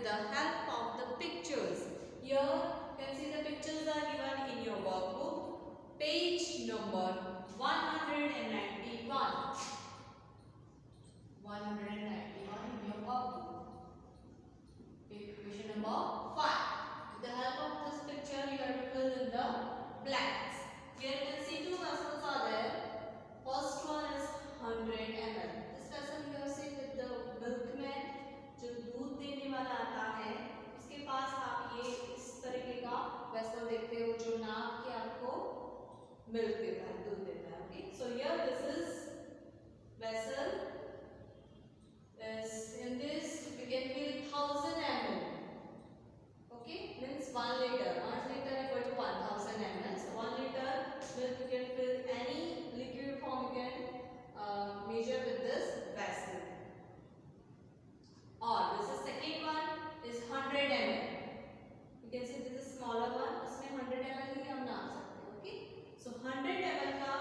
the help of the pictures. Here you can see the pictures are given in your workbook, page number 191. 191 in your workbook. Question number 5. With the help of this picture, you have to fill in the blanks. Here you can see two vessels are there. First one is 100 ml. This vessel you have seen with the milkman, जो दूध देने वाला आता है, उसके पास आप ये इस तरीके का वेसल देखते हो जो नाप के आपको मिल्क देता है, दूध देता है. Okay, so here this is vessel. In this we can fill 1000 ml. Okay, means 1 liter. 1 liter equal to 1000 ml. So 1 liter milk you can fill any liquid form you can measure with this vessel. Or this is second one is 100 ml. You can see this is smaller one. इसमें 100 ml ही हम नाप सकते हैं. Okay, so 100 ml का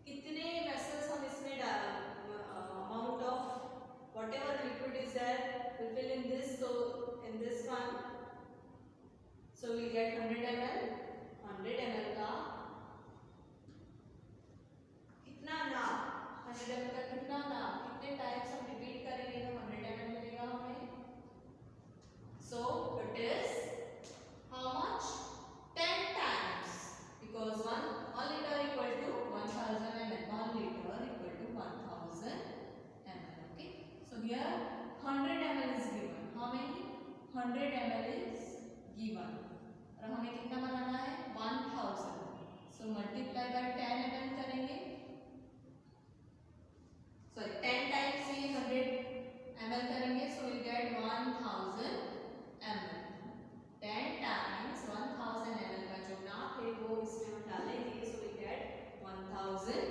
कितने vessels हम इसमें amount of whatever liquid is there we fill in this. So in this one, so we get 100 ml. 100 ml का कितना नाप, 100 ml का कितना नाप, कितने टाइम्स हम रिपीट करेंगे तो 100 ml मिलेगा हमें. So it is how much? 10 times, because 1 liter equal to 1000 ml. 1 liter equal to 1000 ml. Okay, so here 100 ml is given. How many? 100 ml is given. और हमें कितना बनाना है? 1000. So multiply by 10 ml करेंगे. Sorry, 10 times we 100 ml करेंगे. So we get 1000 ml. 10 times 1000 ml का जो नाप है वो इसमें हम डालेंगे. So we get 1000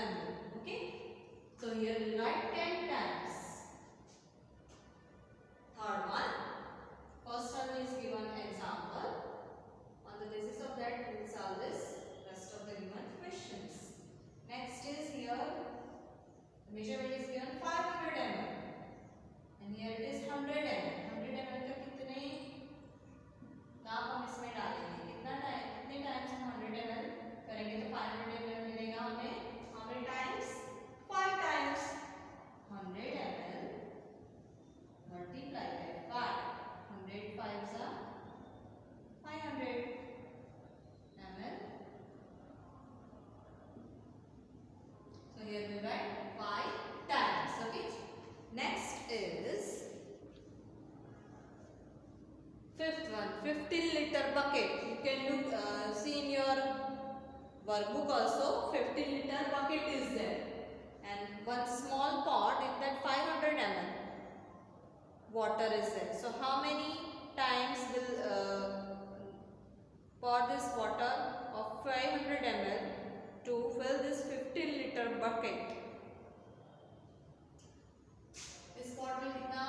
ml. Okay, so here we write 10 times. Third one, first one is given example. On the basis of that we will solve this rest of the given questions. Next is here the measurement is given 500 ml and here it is 100 ml. 100 ml का कितने नाप हम इसमें डालेंगे, कितना time, कितने times हम 100 ml करेंगे तो 500 ml मिलेगा हमें. How many times? 5 times. 100 ml multiply by 5. 100 5s are 500 ml. So here we write 5 times. Okay. Next is fifth one, 15 liter bucket. You can look see in your workbook also. 15 liter bucket is there, and one small pot in that 500 ml water is there. So how many times will pour this water of 500 ml to fill this 15 liter bucket? इस pot में कितना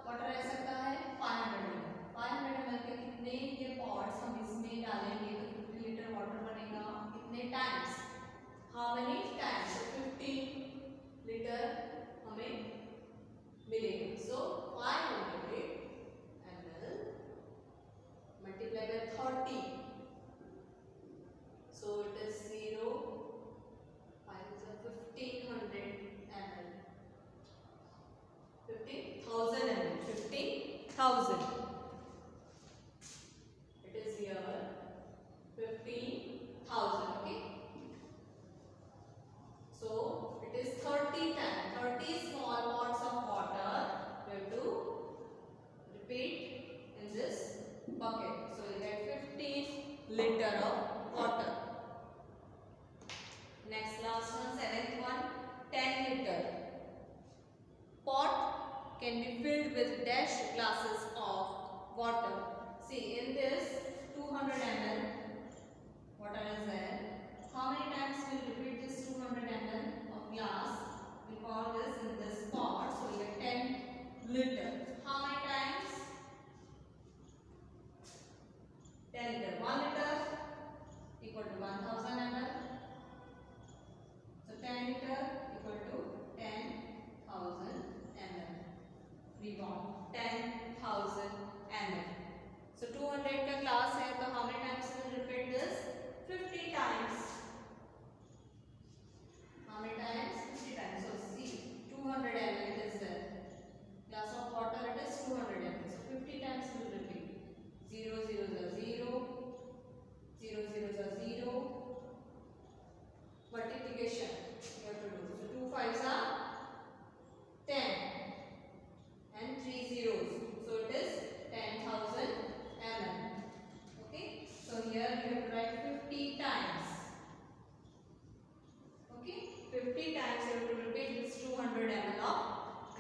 water रह सकता है? 500 ml. 500 ml के कितने ये pots हम इसमें डालेंगे तो 50 liter water बनेगा. कितने times? How many times? So 15 liter हमें मिलेगा. So 500 ml multiply by 30. So it is 0. 5 is 1500 ml. 15,000 ml. 15,000. It is here 15,000. Okay. So it is 30 times. 30 small pots of water we have to repeat in this bucket. So we get 15 liter of water. Next last one, seventh one, 10 liter. Pot can be filled with dash glasses of water. See in this 200 ml water is there. How many times we will repeat this 200 ml of glass? We pour this in this pot. So we get 10 liter. How many times? 10 liter. 1 liter equal to 1000 ml. So 10 liter equal to 10,000 ml.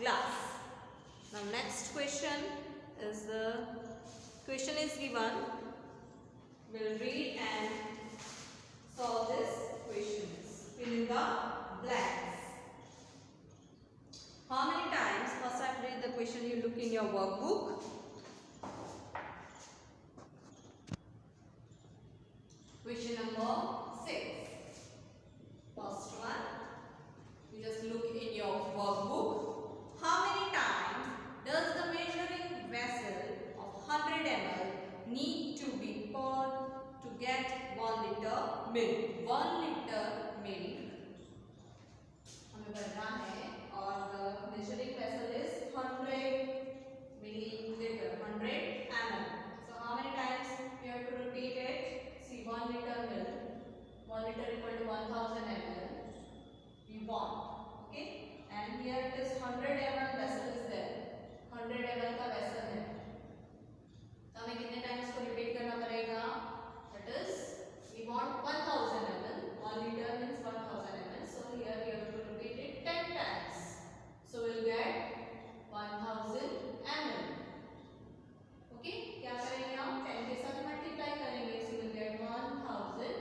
glass. Now next question is the question is given. We'll read and solve this questions. Fill in the blanks. How many times? First I read the question. You look in your workbook. Question number 6. First one. You just look in your workbook. How many times does the measuring vessel of 100 ml need to be poured to get 1 liter milk? 1 liter milk हमें बनना है और the measuring vessel is 100 milliliter, 100 ml. So how many times we have to repeat it? See, 1 liter milk, 1 liter equal to 1000 ml. We want, okay? And here it is 100 ml vessel is there. 100 ml का vessel है. तो हमें कितने times को repeat करना पड़ेगा? That is, we want 1000 ml. 1 liter means 1000 ml. So here we have to repeat it 10 times. So we'll get 1000 ml. Okay? क्या करेंगे हम? 10 के साथ multiply करेंगे. So we'll get 1000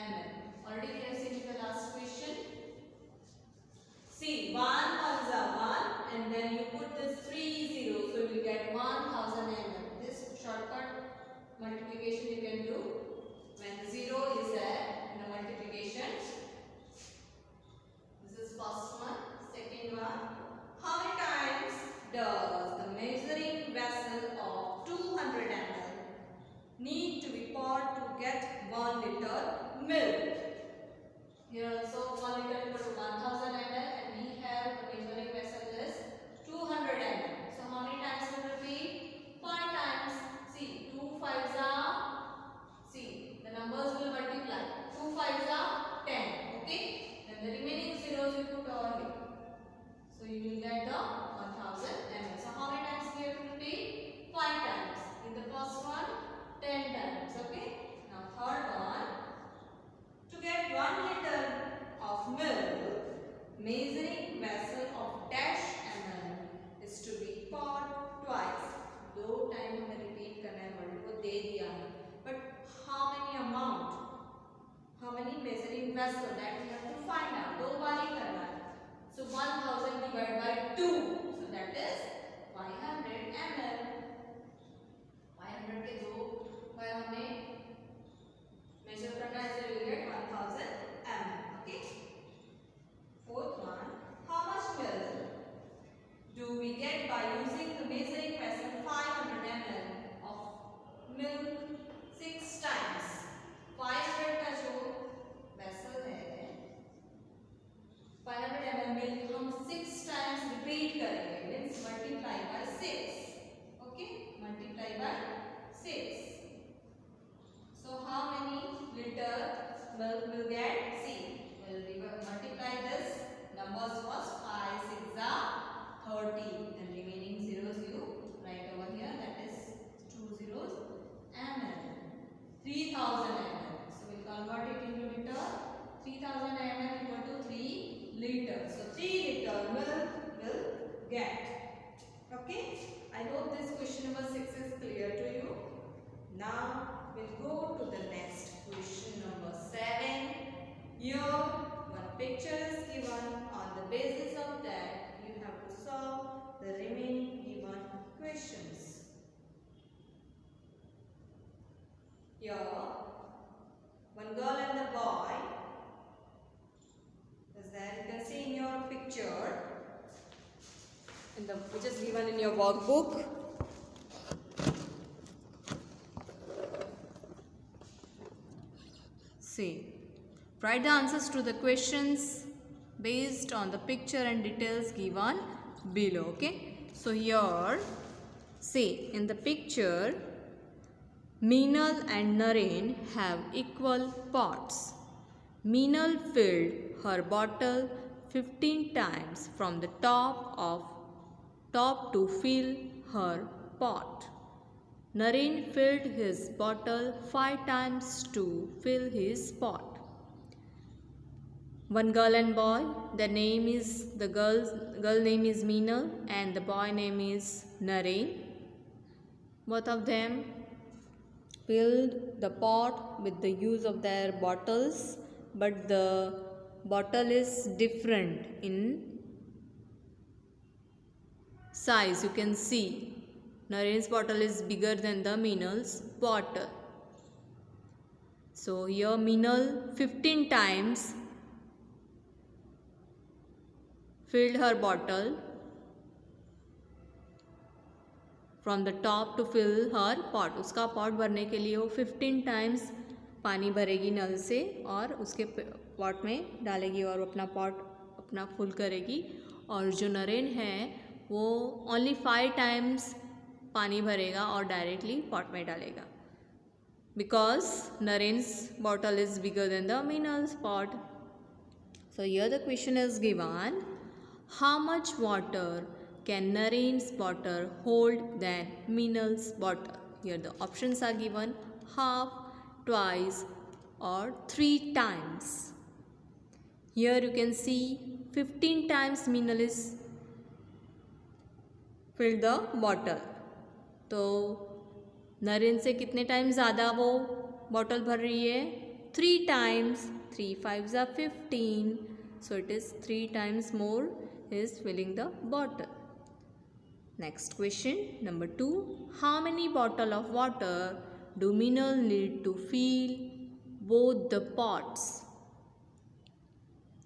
ml. Already we have seen the last question. See, 1 ones are 1 and then you put this 3 zeros, so you will get 1000 ml. This shortcut multiplication you can do when the 0 is there in the multiplication. This is first one. Second one. How many times does the measuring vessel of 200 ml need to be poured to get 1 liter milk? Here also 1 liter equal to 1000 ml and we have the measuring vessel is 200 ml. So how many times will repeat? 5 times. See, 2 5s are, see, the numbers will multiply. 2 5s are 10. Okay? Then the remaining zeros you put over here. So you will get the 1000 ml. So how many times we have to repeat? 5 times. In the first one, 10 times. Okay? Now third one. To get 1 liter of milk, measuring vessel of dash ml is to be poured twice. 2 times हमें repeat करना है, word को दे दिया है. But how many amount? How many measuring vessel that we have to find out? 2 बार ही करना है. So 1000 divided by 2. So that is 500 ml. 500 के 2 बार हमें measure करना है, so you will get 1000 ml. Okay. Fourth one. How much milk do we get by using the measuring vessel 500 ml of milk 6 times? 500 का जो vessel है, 500 ml milk हम 6 times repeat करेंगे. Means multiply by 6. Okay. Multiply by 6. So how many liter milk will get? See, we'll multiply this numbers first. 5 6 are 30 and remaining zeros you write over here. That is 2 zeros ml. 3000 ml. So we'll convert it into liter. 3000 ml equal to 3 liters. So 3 liter milk will get. Okay. I hope this question number 6 is clear to you. Now we'll go to the next question number 7. Here one picture is given. On the basis of that you have to solve the remaining given questions. Here one girl and the boy is there. You can see in your picture which is given in your workbook. See, write the answers to the questions based on the picture and details given below. Okay. So here, see, in the picture, Meenal and Naren have equal pots. Meenal filled her bottle 15 times from the top to fill her pot. Naren filled his bottle 5 times to fill his pot. one girl and boy. The girl name is Meenal and the boy name is Naren. Both of them filled the pot with the use of their bottles, but the bottle is different in size. You can see Naren's bottle is bigger than the Meenal's bottle. So here Meenal 15 times filled her bottle from the top to fill her pot. उसका pot भरने के लिए वो 15 times पानी भरेगी नल से और उसके pot में डालेगी और अपना pot अपना full करेगी. और जो नरेन है वो only 5 times पानी भरेगा और directly pot में डालेगा. Because Naren's bottle is bigger than the Meenal's pot. So here the question is given. How much water can Naren's bottle hold than Meenal's bottle? Here the options are given: half, twice or 3 times. Here you can see 15 times Meenal is filled the bottle. तो नरेन से कितने time ज़्यादा वो bottle भर रही है? 3 times. 3 5s are 15. So it is 3 times more is filling the bottle. Next question number 2. How many bottle of water do Meenal need to fill both the pots?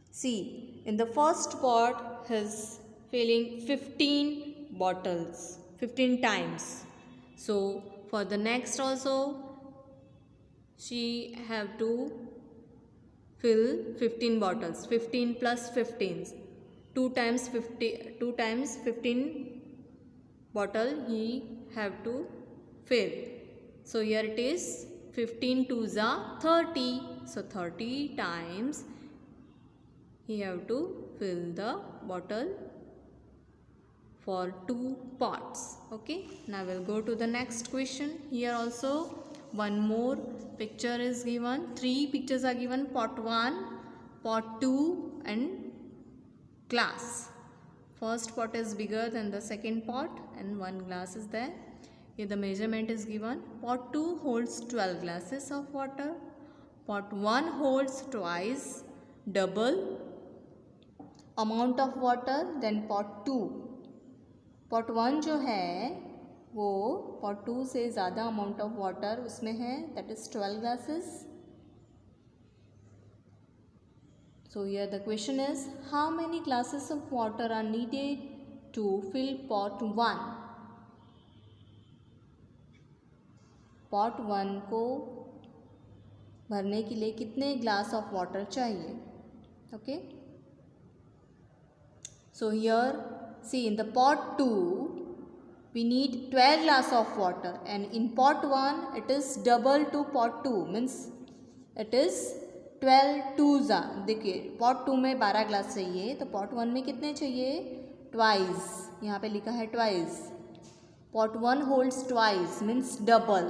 See, in the first pot he's filling 15 bottles 15 times. So for the next also she have to fill 15 bottles. 15 plus 15. 2 times 15 bottle he have to fill. So here it is 15 2s are 30. So 30 times he have to fill the bottle for 2 pots. Okay, now we'll go to the next question. Here also one more picture is given. 3 pictures are given: pot 1, pot 2 and glass. First pot is bigger than the second pot and 1 glass is there. Here the measurement is given. Pot 2 holds 12 glasses of water. Pot 1 holds twice double amount of water than pot 2. pot 1 जो है वो pot 2 से ज़्यादा amount of water उसमें है, that is 12 glasses. So here the question is, how many glasses of water are needed to fill pot 1? pot 1 को भरने के लिए कितने ग्लास ऑफ वाटर चाहिए? Okay. So here see, in the pot 2 we need 12 glass of water and in pot 1 it is double to pot 2, means it is 12 2s are. देखिए pot 2 में 12 glass चाहिए तो pot 1 में कितने चाहिए? Twice. यहाँ पे लिखा है twice. pot 1 holds twice means double.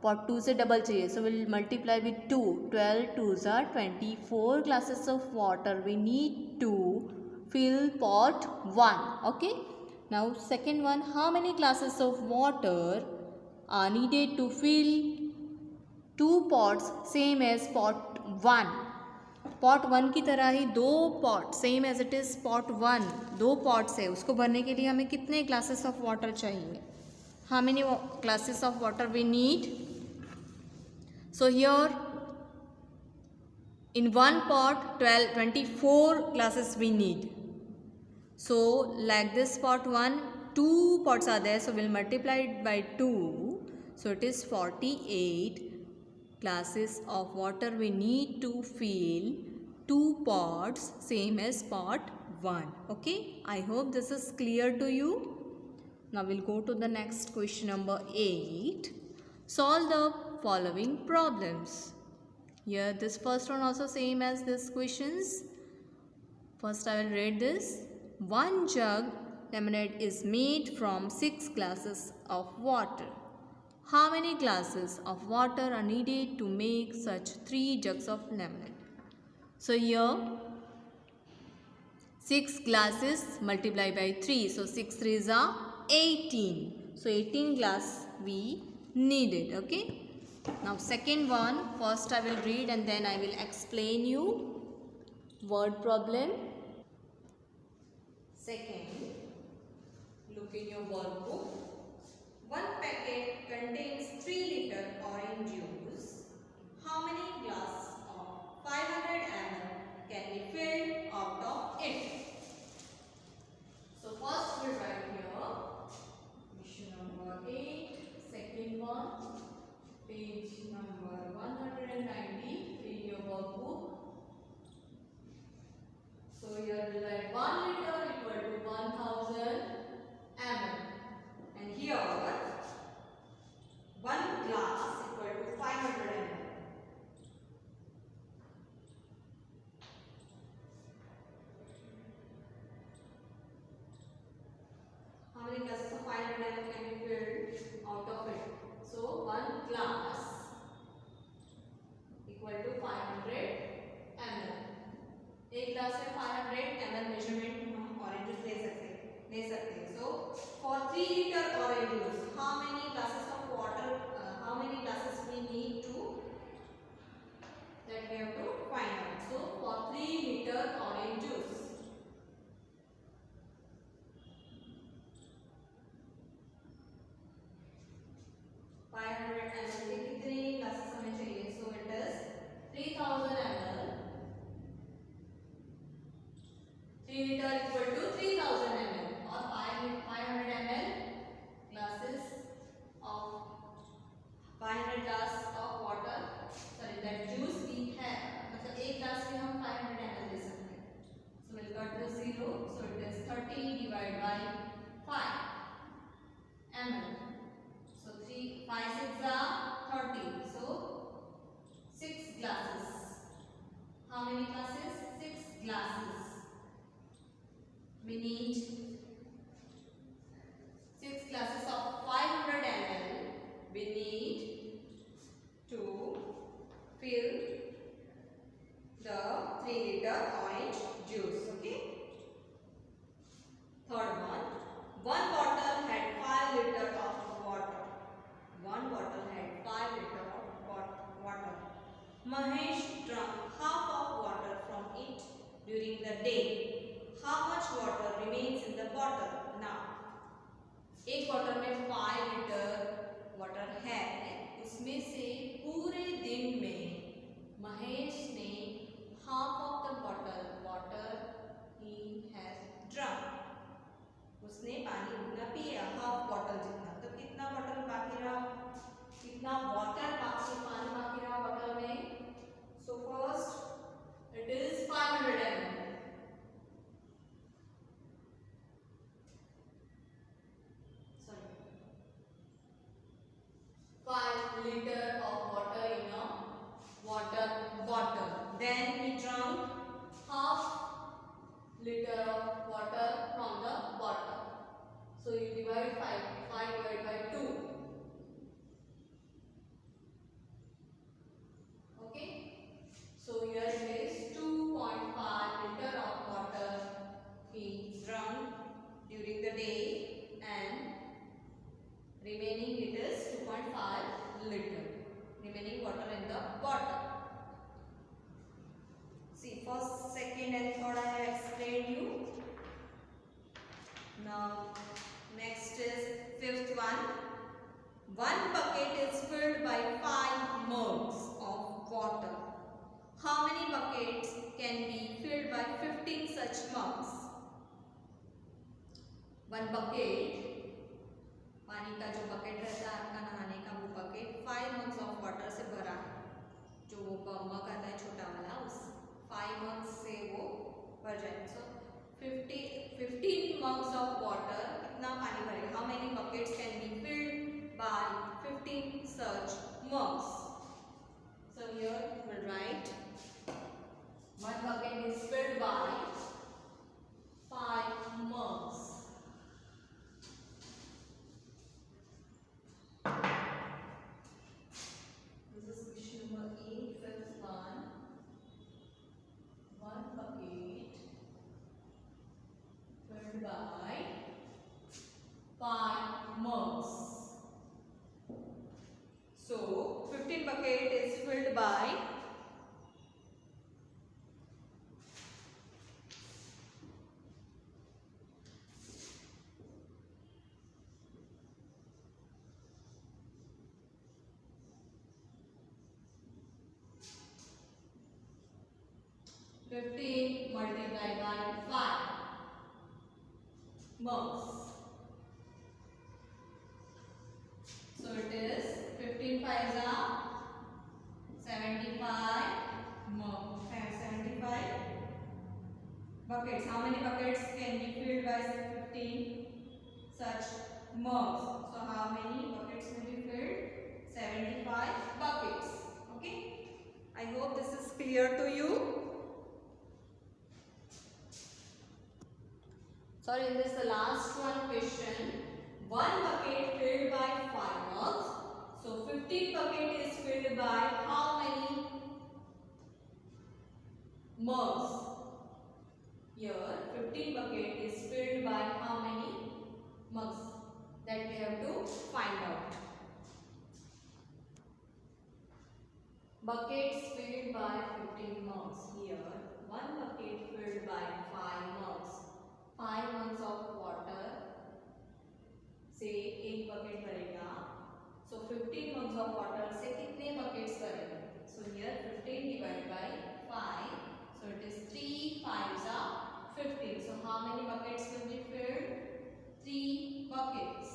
pot 2 से डबल चाहिए, so we'll multiply with 2. 12 2s are 24 glasses of water we need to fill pot 1. Okay. Now second one, how many glasses of water are needed to fill 2 pots same as pot 1? pot 1 की तरह ही 2 pot same as it is pot 1, 2 pots है, उसको भरने के लिए हमें कितने glasses of water चाहिए? How many glasses of water we need? So here in one pot 24 glasses we need. So like this pot 1, 2 pots are there, so we'll multiply it by 2. So it is 48 glasses of water we need to fill 2 pots same as pot 1. Okay, I hope this is clear to you. Now we'll go to the next question number 8. Solve the following problems. Here this first one also same as this questions. First I will read this. 1 jug lemonade is made from 6 glasses of water. How many glasses of water are needed to make such 3 jugs of lemonade? So here 6 glasses multiply by 3. So 6 3s are 18. So 18 glass we needed. Okay. Now second one, first I will read and then I will explain you word problem. Second, look in your workbook. One packet contains 3-liter orange juice. How many glasses of 500 ml can be filled out of it? So first we'll write here question number 8, second one, page number 190 in your workbook. So here we'll write 1 liter equal to 1000 ml, and here 1 glass equal to 500 ml. How many glasses of 500 ml can be filled out of it? So 1 glass equal to 500 ml. एक glass में 500 ml measurement हम orange juice ले सकते हैं. So for 3 liter orange juice, how many glasses of water? How many glasses we need to? That we have to find out. So for 3 liter orange juice, कितने glasses हमें चाहिए? So it is 3000 ml. 3 liter equal to 3000 ml or 500 ml glasses of 500 glass of water. Sorry, that juice we have. मतलब एक glass में हम 500 ml ले सकते हैं. So we'll cut the 0. So it is 30 divided by 5 ml. So 5 6 are 30. So 6 glasses. How many glasses? 6 glasses. We need 6 glasses of 500 ml. We need to fill the 3 liter orange juice. Okay. Third one. One bottle had 5 liter of water. One bottle had 5 liter of water. Mahesh drank half of water from it during the day. How much water remains in the bottle now? एक bottle में 5 litre water है, उसमें से पूरे दिन में महेश ने half of the bottle water he has drunk. उसने पानी उतना पिया, हाफ बॉटल जितना. तो कितना बॉटल बाकी रहा? कितना वाटर पानी बाकी रहा बॉटल में? So first it is 500 ml. Liter of water in a water bottle. Then we drank half liter of water from the bottle. So you divide 5 divided by 2. Okay. So here it is 2.5 liter of water he drank during the day, and remaining it is 2.5 liter remaining water in the bottle. See, first, second and third I have explained you. Now next is fifth one. One bucket is filled by 5 mugs of water. How many buckets can be filled by 15 such mugs? One bucket, पानी का जो bucket रहता है आपका नहाने का, वो bucket 5 mugs of water से भरा है. जो वो मग आता है छोटा वाला, उस 5 मग्स से वो भर जाएगा. सो 15 मग्स ऑफ वाटर कितना पानी भरेगा? How many buckets can be filled by 15 such mugs? So here we will write one bucket is filled by 5 mugs. by 15 multiplied by 5 mugs. So it is 15 5s are 75 mugs. 75 buckets. How many buckets can be filled by 15 such mugs? So how many buckets will be filled? 75 buckets. Okay. I hope this is clear to you. Sorry, in this the last one question. One bucket filled by 5 mugs. So 15 bucket is filled by how many mugs? Here 15 bucket is filled by how many mugs? That we have to find out. Buckets filled by 15 mugs. Here one bucket filled by 5 mugs. 5 mugs of water से एक bucket भरेगा. So 15 mugs of water से कितने buckets भरेगा? So here 15 divided by 5. So it is 3 5s are 15. So how many buckets will be filled? 3 buckets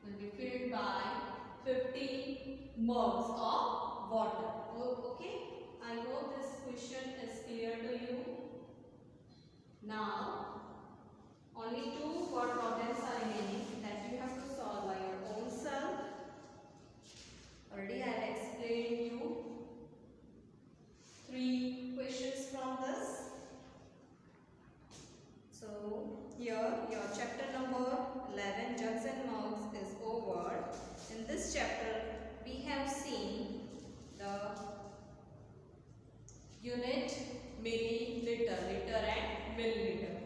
will be filled by 15 mugs of water. Okay, I hope this question is clear to you. Now only 2 word problems are remaining that you have to solve by your own self. Already I have explained you 3 questions from this. So here your chapter number 11 jugs and mugs is over. In this chapter we have seen the unit, milliliter, liter and milliliter.